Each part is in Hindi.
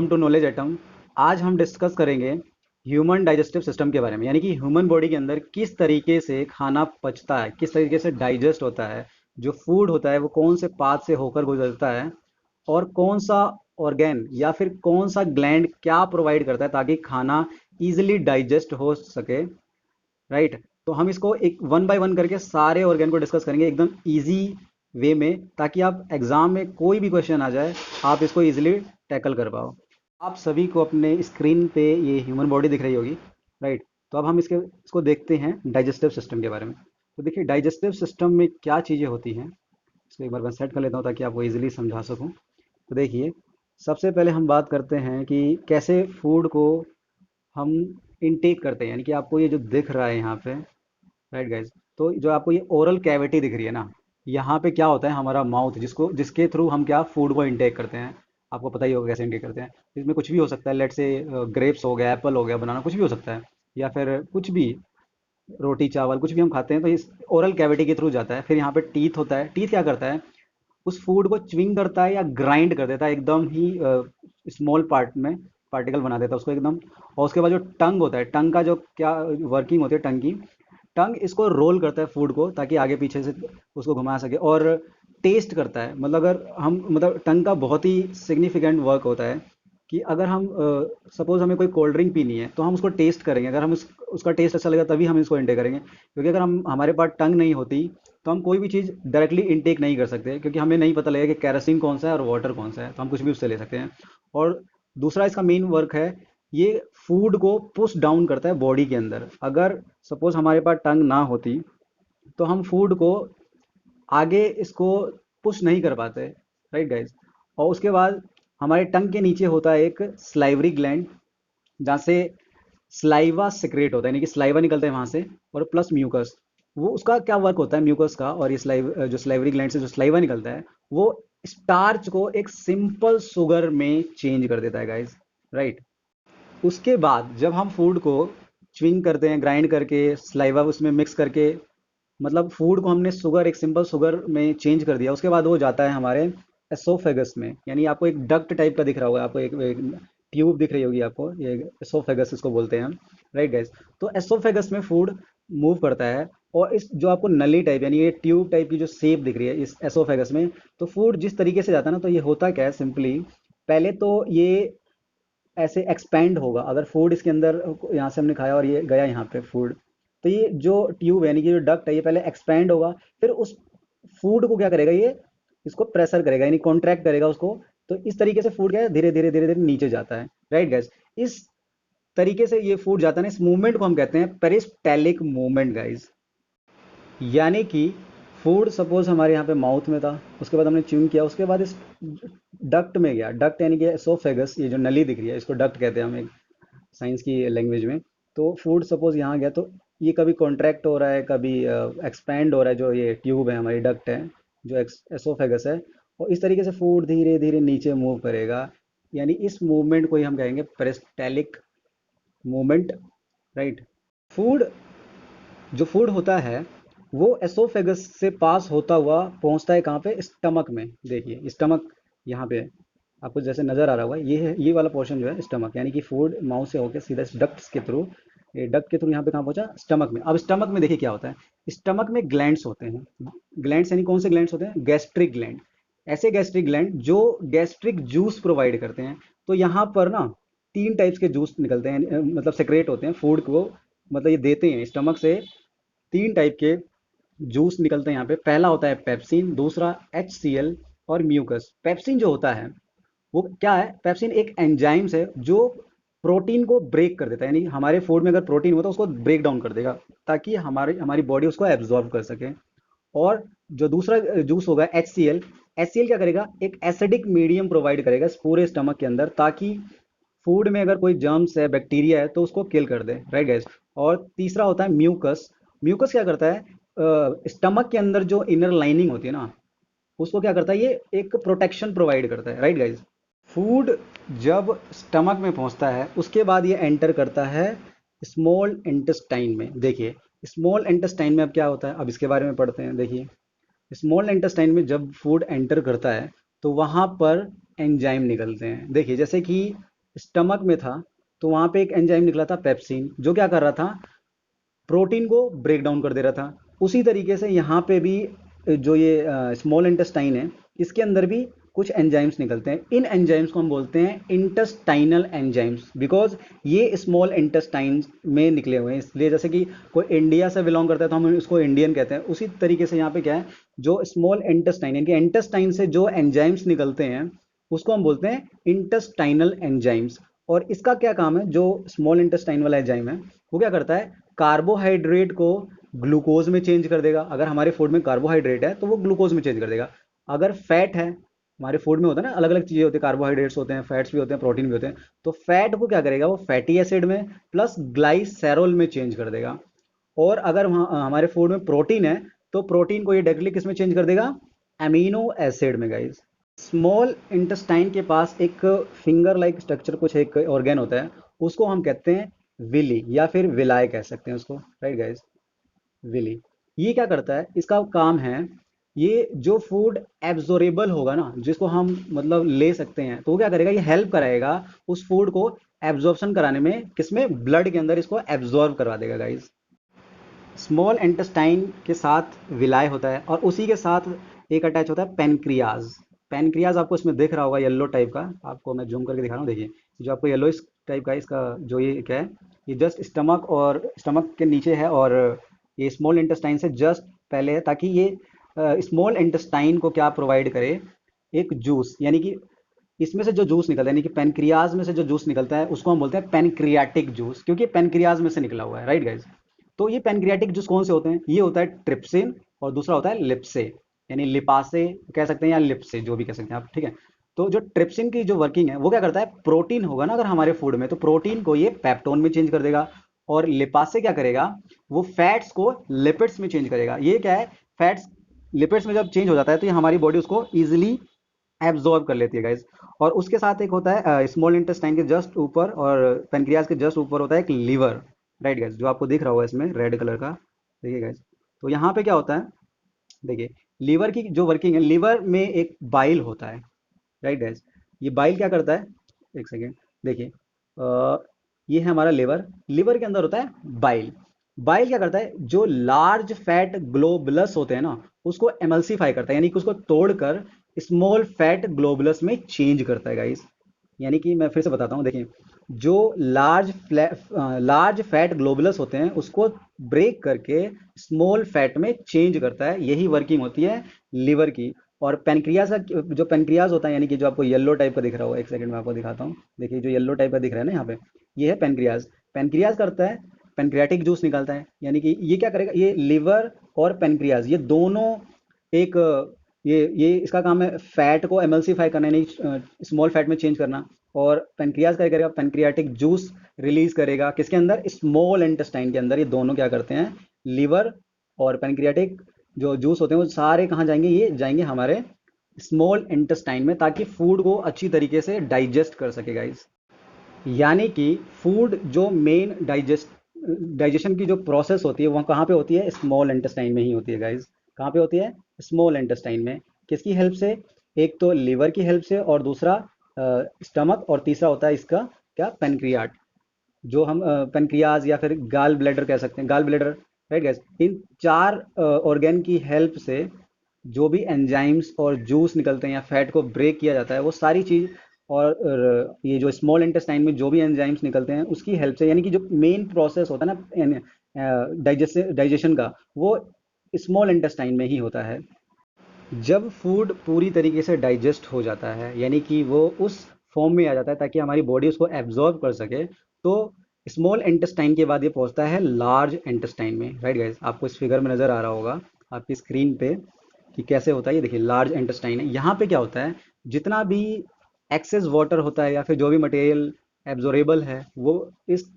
Welcome to knowledge atom. आज हम डिस्कस करेंगे ह्यूमन डाइजेस्टिव सिस्टम के बारे में, यानी कि ह्यूमन बॉडी के अंदर किस तरीके से खाना पचता है, किस तरीके से डाइजेस्ट होता है, जो फूड होता है वो कौन से पाथ से होकर गुजरता है, और कौन सा ऑर्गेन या फिर कौन सा ग्लैंड क्या प्रोवाइड करता है ताकि खाना इजीली डाइजेस्ट हो सके। राइट। तो हम इसको एक वन बाय वन करके सारे ऑर्गेन को डिस्कस करेंगे एकदम इजी वे में, ताकि आप एग्जाम में कोई भी क्वेश्चन आ जाए आप इसको इजीली टैकल कर पाओ। आप सभी को अपने स्क्रीन पे ये ह्यूमन बॉडी दिख रही होगी। राइट। तो अब हम इसको देखते हैं डाइजेस्टिव सिस्टम के बारे में। तो देखिए डाइजेस्टिव सिस्टम में क्या चीज़ें होती हैं, इसको एक बार मैं सेट कर लेता हूँ ताकि आपको इजीली समझा सकूँ। तो देखिए, सबसे पहले हम बात करते हैं कि कैसे फूड को हम इनटेक करते हैं, यानी कि आपको ये जो दिख रहा है यहाँ पे, राइट गाइज। तो जो आपको ये ओरल कैविटी दिख रही है ना, यहाँ पे क्या होता है, हमारा माउथ जिसके थ्रू हम क्या फूड को इनटेक करते हैं। आपको पता ही होगा कैसे इनटेक करते हैं। इसमें कुछ भी हो सकता है, लेट से ग्रेप्स हो गया, एप्पल हो गया, बनाना, कुछ भी हो सकता है, या फिर कुछ भी, रोटी चावल कुछ भी हम खाते हैं तो इस ओरल कैविटी के थ्रू जाता है। फिर यहाँ पे टीथ होता है। टीथ क्या करता है, उस फूड को च्विंग करता है या ग्राइंड कर देता है एकदम ही स्मॉल पार्ट में, पार्टिकल बना देता है उसको एकदम। और उसके बाद जो टंग होता है, टंग का जो क्या वर्किंग होती है टंग की, टंग इसको रोल करता है फूड को ताकि आगे पीछे से उसको घुमा सके। और टेस्ट करता है, मतलब अगर हम, मतलब टंग का बहुत ही सिग्निफिकेंट वर्क होता है कि अगर हम सपोज हमें कोई कोल्ड ड्रिंक पीनी है तो हम उसको टेस्ट करेंगे। अगर हम उसका टेस्ट अच्छा लगेगा तभी हम इसको इंटेक करेंगे, क्योंकि अगर हमारे पास टंग नहीं होती तो हम कोई भी चीज़ डायरेक्टली इनटेक नहीं कर सकते, क्योंकि हमें नहीं पता लगेगा कि कैरोसिन कौन सा है और वाटर कौन सा है, तो हम कुछ भी उससे ले सकते हैं। और दूसरा इसका मेन वर्क है, ये फूड को पुश डाउन करता है बॉडी के अंदर। अगर सपोज हमारे पास टंग ना होती तो हम फूड को आगे इसको पुश नहीं कर पाते, राइट गाइज। और उसके बाद हमारे टंग के नीचे होता है एक स्लाइवरी ग्लैंड, जहाँ से स्लाइवा सिक्रेट होता है, यानी कि स्लाइवा निकलता है वहाँ से, और प्लस म्यूकस। वो उसका क्या वर्क होता है म्यूकस का, और ये जो स्लाइवरी ग्लैंड से जो स्लाइवा निकलता है वो स्टार्च को एक सिंपल शुगर में चेंज कर देता है गाइज। राइट। उसके बाद जब हम फूड को च्विंग करते हैं, ग्राइंड करके स्लाइवा उसमें मिक्स करके, मतलब फूड को हमने शुगर, एक सिंपल शुगर में चेंज कर दिया, उसके बाद वो जाता है हमारे एसोफेगस में। यानी आपको एक डक्ट टाइप का दिख रहा होगा, आपको एक ट्यूब दिख रही होगी आपको, ये एसोफेगस इसको बोलते हैं हम। Right guys. तो एसोफेगस में फूड मूव करता है, और इस जो आपको नली टाइप यानी ये ट्यूब टाइप की जो शेप दिख रही है इस एसोफेगस में, तो फूड जिस तरीके से जाता है ना, तो ये होता क्या है सिंपली, पहले तो ये ऐसे एक्सपेंड होगा। अगर फूड इसके अंदर, यहाँ से हमने खाया और ये गया यहाँ पे फूड, तो ये जो ट्यूब है यानी कि जो डक्ट है ये पहले एक्सपेंड होगा, फिर उस फूड को क्या करेगा, ये इसको प्रेशर करेगा यानी कॉन्ट्रैक्ट करेगा उसको। तो इस तरीके से फूड क्या है, धीरे धीरे धीरे धीरे नीचे जाता है। Right guys. इस तरीके से ये फूड जाता है ना, इस मूवमेंट को हम कहते हैं पेरिस्टेलिक मूवमेंट गाइस। यानी कि फूड सपोज हमारे यहाँ पे माउथ में था, उसके बाद हमने च्यूइंग किया, उसके बाद इस डक्ट में गया। डक्ट यानी कि एसोफेगस, ये जो नली दिख रही है इसको डक्ट कहते हैं हम एक साइंस की लैंग्वेज में। तो फूड सपोज यहाँ गया, तो ये कभी कॉन्ट्रैक्ट हो रहा है, कभी एक्सपैंड हो रहा है, जो ये ट्यूब है हमारी, डक्ट है जो एसोफेगस है। और इस तरीके से फूड धीरे धीरे नीचे मूव करेगा, यानी इस मूवमेंट को ही हम कहेंगे पेरिस्टेलिक मूवमेंट। राइट। फूड, जो फूड होता है वो एसोफेगस से पास होता हुआ पहुंचता है कहाँ पे, स्टमक में। देखिए स्टमक यहाँ पे आपको जैसे नजर आ रहा होगा, ये है, ये वाला पोर्शन जो है स्टमक, यानी कि फूड माउथ से होकर सीधा डक्ट्स के थ्रू, ये डक्ट के थ्रू यहाँ पे कहाँ पहुंचा, स्टमक में। अब स्टमक में देखिए क्या होता है, स्टमक में ग्लैंड्स होते हैं। ग्लैंड्स यानी कौन से ग्लैंड्स होते हैं, गैस्ट्रिक ग्लैंड। ऐसे गैस्ट्रिक ग्लैंड जो गैस्ट्रिक जूस प्रोवाइड करते हैं। तो यहाँ पर ना तीन टाइप्स के जूस निकलते हैं, मतलब सेक्रेट होते हैं फूड को, मतलब ये देते हैं स्टमक से। तीन टाइप के जूस निकलते हैं यहाँ पे। पहला होता है पेप्सिन, दूसरा HCl, और म्यूकस। पेप्सिन जो होता है वो क्या है, पेप्सिन एक एंजाइम्स है जो प्रोटीन को ब्रेक कर देता है, यानी हमारे फूड में अगर प्रोटीन होता है उसको ब्रेक डाउन कर देगा ताकि हमारी हमारी बॉडी उसको एब्जॉर्ब कर सके। और जो दूसरा जूस होगा HCl, HCl क्या करेगा, एक एसिडिक मीडियम प्रोवाइड करेगा इस पूरे स्टमक के अंदर, ताकि फूड में अगर कोई जर्म्स है, बैक्टीरिया है, तो उसको किल कर दे। Right gas. और तीसरा होता है म्यूकस। म्यूकस क्या करता है, स्टमक के अंदर जो इनर लाइनिंग होती है ना, उसको क्या करता है, ये एक प्रोटेक्शन प्रोवाइड करता है। Right guys. फूड जब स्टमक में पहुंचता है उसके बाद ये एंटर करता है स्मॉल इंटेस्टाइन में। देखिए स्मॉल इंटेस्टाइन में अब क्या होता है, अब इसके बारे में पढ़ते हैं। देखिए स्मॉल इंटेस्टाइन में जब फूड एंटर करता है तो वहां पर एंजाइम निकलते हैं। देखिए जैसे कि स्टमक में था तो वहां पे एक एंजाइम निकला था पेप्सिन, जो क्या कर रहा था, प्रोटीन को ब्रेक डाउन कर दे रहा था। उसी तरीके से यहाँ पे भी जो ये स्मॉल इंटेस्टाइन है, इसके अंदर भी कुछ एंजाइम्स निकलते हैं। इन एंजाइम्स को हम बोलते हैं इंटेस्टाइनल एंजाइम्स, बिकॉज ये स्मॉल इंटेस्टाइन में निकले हुए हैं। इसलिए जैसे कि कोई इंडिया से बिलोंग करता है तो हम उसको इंडियन कहते हैं, उसी तरीके से यहाँ पे क्या है, जो स्मॉल इंटेस्टाइन यानी कि इंटेस्टाइन से जो एंजाइम्स निकलते हैं उसको हम बोलते हैं इंटेस्टाइनल एंजाइम्स। और इसका क्या काम है, जो स्मॉल इंटेस्टाइन वाला एंजाइम है वो क्या करता है, कार्बोहाइड्रेट को ग्लूकोज में चेंज कर देगा। अगर हमारे फूड में कार्बोहाइड्रेट है तो वो ग्लूकोज में चेंज कर देगा। अगर फैट है, हमारे फूड में होता है ना, अलग अलग चीजें होती है, कार्बोहाइड्रेट्स होते हैं, फैट्स भी होते हैं, प्रोटीन भी होते हैं, तो फैट को क्या करेगा, वो फैटी एसिड में प्लस ग्लाइसेरोल में चेंज कर देगा। और अगर हमारे फूड में प्रोटीन है तो प्रोटीन को ये डायरेक्टली किस में चेंज कर देगा, एमिनो एसिड में गाइस। स्मॉल इंटेस्टाइन के पास एक फिंगर लाइक स्ट्रक्चर, कुछ एक ऑर्गेन होता है, उसको हम कहते हैं विली या फिर विलाय कह सकते हैं उसको, राइट गाइस, विली। ये क्या करता है, इसका काम है, ये जो फूड एब्जॉर्बेबल होगा ना, जिसको हम मतलब ले सकते हैं, तो वो क्या करेगा, ये हेल्प कराएगा उस फूड को एब्जॉर्प्शन कराने में, किसमें, ब्लड के अंदर इसको एब्जॉर्ब करवा देगा गाइस। स्मॉल इंटेस्टाइन के साथ विलाय होता है और उसी के साथ एक अटैच होता है पेनक्रियाज। पेनक्रियाज आपको इसमें दिख रहा होगा येलो टाइप का, आपको मैं जूम करके दिखा रहा हूँ, देखिए जो आपको येलो इस टाइप का है, इसका जो ये क्या है, ये जस्ट स्टमक और स्टमक के नीचे है, और ये स्मॉल इंटेस्टाइन से जस्ट पहले है, ताकि ये स्मॉल इंटेस्टाइन को क्या प्रोवाइड करे, एक जूस, यानी कि इसमें से जो जूस निकलता है, यानी कि पेनक्रियाज में से जो जूस निकलता है उसको हम बोलते हैं पेनक्रियाटिक जूस, क्योंकि पेनक्रियाज में से निकला हुआ है, राइट गाइज। तो ये पेनक्रियाटिक जूस कौन से होते हैं, ये होता है ट्रिप्सिन, और दूसरा होता है लिप्से, यानी लिपासे कह सकते हैं या लिप्से, जो भी कह सकते हैं आप, ठीक है। तो जो ट्रिप्सिन की जो वर्किंग है वो क्या करता है, प्रोटीन होगा ना अगर हमारे फूड में, तो प्रोटीन को ये पेप्टोन में चेंज कर देगा। और लिपासे क्या करेगा, वो फैट्स को लिपिड्स में चेंज करेगा। ये क्या है, फैट्स लिपिड्स में जब चेंज हो जाता है तो ये हमारी बॉडी उसको इजिली एब्जॉर्ब कर लेती है गाइज। और उसके साथ एक होता है स्मॉल इंटेस्टाइन के जस्ट ऊपर और पेनक्रियाज के जस्ट ऊपर होता है एक लीवर, राइट गाइज, जो आपको दिख रहा होगा इसमें रेड कलर का, देखिए गाइज। तो यहाँ पे क्या होता है, देखिए लीवर की जो वर्किंग है, लीवर में एक बाइल होता है, राइट गाइज। ये बाइल क्या करता है, एक सेकेंड, देखिए ये है हमारा लिवर, लिवर के अंदर होता है बाइल। बाइल क्या करता है, जो लार्ज फैट ग्लोबुलस होते हैं ना, उसको एमल्सिफाई करता है, यानी कि उसको तोड़कर स्मॉल फैट ग्लोबुलस में चेंज करता है गाइस। यानी कि मैं फिर से बताता हूँ, देखिए जो लार्ज फैट ग्लोबुलस होते हैं उसको ब्रेक करके स्मॉल फैट में चेंज करता है, यही वर्किंग होती है लिवर की। और पेनक्रियाज का जो पेनक्रियाज होता है, यानी कि जो आपको येलो टाइप का दिख रहा होगा, एक सेकंड में आपको दिखाता हूँ, देखिए जो येलो टाइप का दिख रहा है ना यहाँ पे, ये है पेनक्रियाज। पेनक्रियाज करता है, पेनक्रियाटिक जूस निकालता है, यानी कि ये क्या करेगा, ये लिवर और पेनक्रियाज ये दोनों एक ये इसका काम है फैट को एमल्सिफाई करना, यानी स्मॉल फैट में चेंज करना। और पेनक्रियाज क्या करेगा, पेनक्रियाटिक जूस रिलीज करेगा, किसके अंदर, स्मॉल इंटेस्टाइन के अंदर। ये दोनों क्या करते हैं, लिवर और पेनक्रियाटिक जो जूस होते हैं वो सारे कहाँ जाएंगे, ये जाएंगे हमारे स्मॉल इंटेस्टाइन में, ताकि फूड को अच्छी तरीके से डाइजेस्ट कर सके गाइस। यानी कि फूड जो मेन डाइजेशन की जो प्रोसेस होती है वहाँ कहाँ पे होती है, स्मॉल इंटेस्टाइन में ही होती है गाइस। कहाँ पे होती है, स्मॉल इंटेस्टाइन में। किसकी हेल्प से, एक तो लिवर की हेल्प से, और दूसरा स्टमक, और तीसरा होता है इसका क्या, पेनक्रियाट, जो हम पेनक्रियाज या फिर गाल ब्लैडर कह सकते हैं, गाल ब्लैडर, राइट गाइस। इन चार ऑर्गेन की हेल्प से जो भी एंजाइम्स और जूस निकलते हैं या फैट को ब्रेक किया जाता है, वो सारी चीज़, और ये जो स्मॉल इंटेस्टाइन में जो भी एंजाइम्स निकलते हैं उसकी हेल्प से, यानी कि जो मेन प्रोसेस होता है ना डाइजेशन का, वो स्मॉल इंटेस्टाइन में ही होता है। जब फूड पूरी तरीके से डाइजेस्ट हो जाता है, यानी कि वो उस फॉर्म में आ जाता है ताकि हमारी बॉडी उसको एब्जॉर्ब कर सके, तो स्मॉल इंटेस्टाइन के बाद ये पहुंचता है लार्ज इंटेस्टाइन में, राइट गाइस। आपको इस फिगर में नज़र आ रहा होगा आपकी स्क्रीन पे कि कैसे होता है, ये देखिए लार्ज इंटेस्टाइन है। यहाँ पे क्या होता है, जितना भी एक्सेस वाटर होता है या फिर जो भी मटेरियल एब्जॉर्बेबल है, वो इस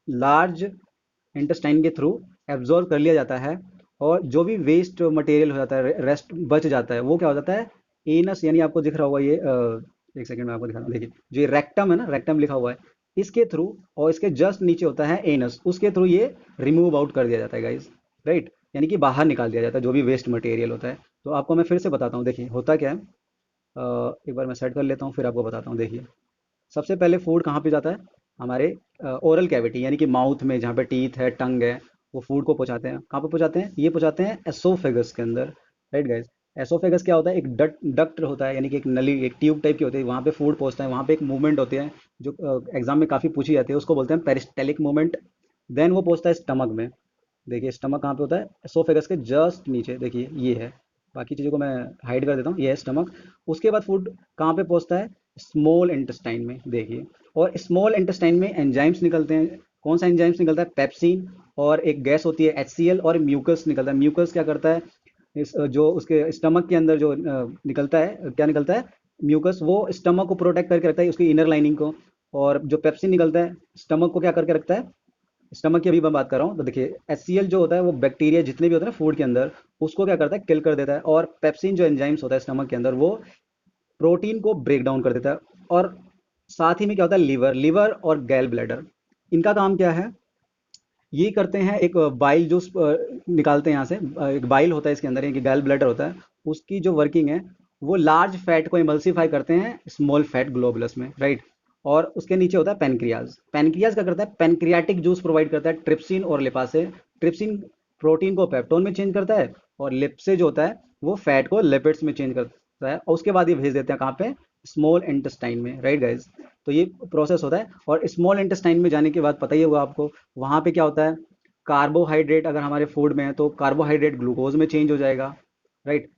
लार्ज इंटेस्टाइन के थ्रू एब्जॉर्ब कर लिया जाता है। और जो भी वेस्ट मटेरियल हो जाता है, रेस्ट बच जाता है, वो क्या हो जाता है, एनस, यानी आपको दिख रहा होगा ये एक सेकंड में आपको दिखाता हूँ, देखिए जो ये रेक्टम है ना, रेक्टम लिखा हुआ है, इसके थ्रू, और इसके जस्ट नीचे होता है एनस, उसके थ्रू ये रिमूव आउट कर दिया जाता है गाइज, राइट। यानी कि बाहर निकाल दिया जाता है जो भी वेस्ट मटेरियल होता है। तो आपको मैं फिर से बताता हूँ, देखिए होता क्या है, एक बार मैं सेट कर लेता हूँ फिर आपको बताता हूँ, देखिए सबसे पहले फूड कहाँ पे जाता है? हमारे ओरल कैविटी यानी कि माउथ में, जहाँ पे टीथ है, टंग है, वो फूड को पहुंचाते हैं। कहाँ पे पहुंचाते हैं? ये पहुंचाते हैं एसोफेगस के अंदर। Right guys? एसोफेगस क्या होता है? एक डक्ट होता है, यानी कि एक नली, एक ट्यूब टाइप की होती है, वहाँ पे फूड पहुंचता है, वहाँ पे एक मूवमेंट होती है जो एग्जाम में काफ़ी पूछी जाती है, उसको बोलते हैं पेरिस्टेलिक मूवमेंट। देन वो पहुंचता है स्टमक में। देखिए स्टमक कहाँ पे होता है? एसोफेगस के जस्ट नीचे, देखिए ये है। बाकी चीज़ों को मैं हाइड कर देता हूँ, ये है स्टमक। उसके बाद फूड कहाँ पे पहुंचता है? स्मॉल इंटेस्टाइन में, देखिए। और स्मॉल इंटेस्टाइन में एंजाइम्स निकलते हैं। कौन सा एंजाइम्स निकलता है? पेप्सिन। और एक गैस होती है HCl, और म्यूकस निकलता है। म्यूकस क्या करता है? जो उसके स्टमक के अंदर जो निकलता है, क्या निकलता है? म्यूकस। वो स्टमक को प्रोटेक्ट करके रखता है, उसकी इनर लाइनिंग को। और जो पेप्सिन निकलता है, स्टमक को क्या करके रखता है? स्टमक की अभी मैं बात कर रहा हूँ, तो देखिए HCl जो होता है वो बैक्टीरिया जितने भी होते हैं ना फूड के अंदर, उसको क्या करता है? किल कर देता है। और पेप्सिन जो एंजाइम्स होता है स्टमक के अंदर, वो प्रोटीन को ब्रेक डाउन कर देता है। और साथ ही में क्या होता है? लीवर, लीवर और गैल ब्लैडर, इनका काम क्या है? ये करते हैं, एक बाइल जो निकालते हैं यहाँ से। एक बाइल होता है इसके अंदर, एक गैल ब्लैडर होता है। उसकी जो वर्किंग है, वो लार्ज फैट को इमल्सिफाई करते हैं स्मॉल फैट ग्लोबुलस में। राइट? और उसके नीचे होता है पेनक्रियाज। पेनक्रियाज क्या करता है? पेनक्रियाटिक जूस प्रोवाइड करता है ट्रिप्सिन और लिपा से। ट्रिप्सिन प्रोटीन को पेप्टोन में चेंज करता है, और लिप से जो होता है वो फैट को लिपिड्स में चेंज करता है, और उसके बाद ये भेज देते हैं कहाँ पे? स्मॉल इंटेस्टाइन में। Right guys? तो ये प्रोसेस होता है। और स्मॉल इंटेस्टाइन में जाने के बाद पता ही होगा आपको, वहाँ पे क्या होता है? कार्बोहाइड्रेट अगर हमारे फूड में है तो कार्बोहाइड्रेट ग्लूकोज में चेंज हो जाएगा। राइट?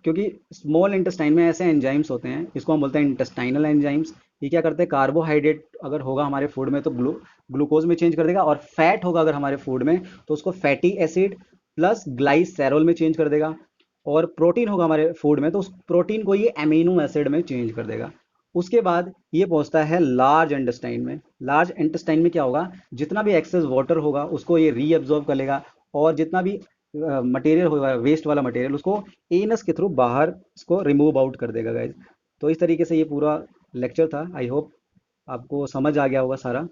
क्योंकि स्मॉल इंटेस्टाइन में ऐसे एंजाइम्स होते हैं, इसको हम बोलते हैं इंटेस्टाइनल एंजाइम्स। ये क्या करते हैं? कार्बोहाइड्रेट अगर होगा हमारे फूड में तो ग्लूकोज में चेंज कर देगा, और फैट होगा अगर हमारे फूड में तो उसको फैटी एसिड प्लस ग्लाइसेरोल में चेंज कर देगा। और प्रोटीन होगा हमारे फूड में तो उस प्रोटीन को ये एमिनो एसिड में चेंज कर देगा। उसके बाद ये पहुंचता है लार्ज इंटेस्टाइन में। लार्ज इंटेस्टाइन में क्या होगा? जितना भी एक्सेस वाटर होगा उसको ये रीअब्जॉर्ब कर लेगा, और जितना भी मटेरियल होगा, वेस्ट वाला मटेरियल, उसको एनस के थ्रू बाहर इसको रिमूव आउट कर देगा गाइज। तो इस तरीके से ये पूरा लेक्चर था। आई होप आपको समझ आ गया होगा सारा।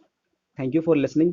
Thank you for listening.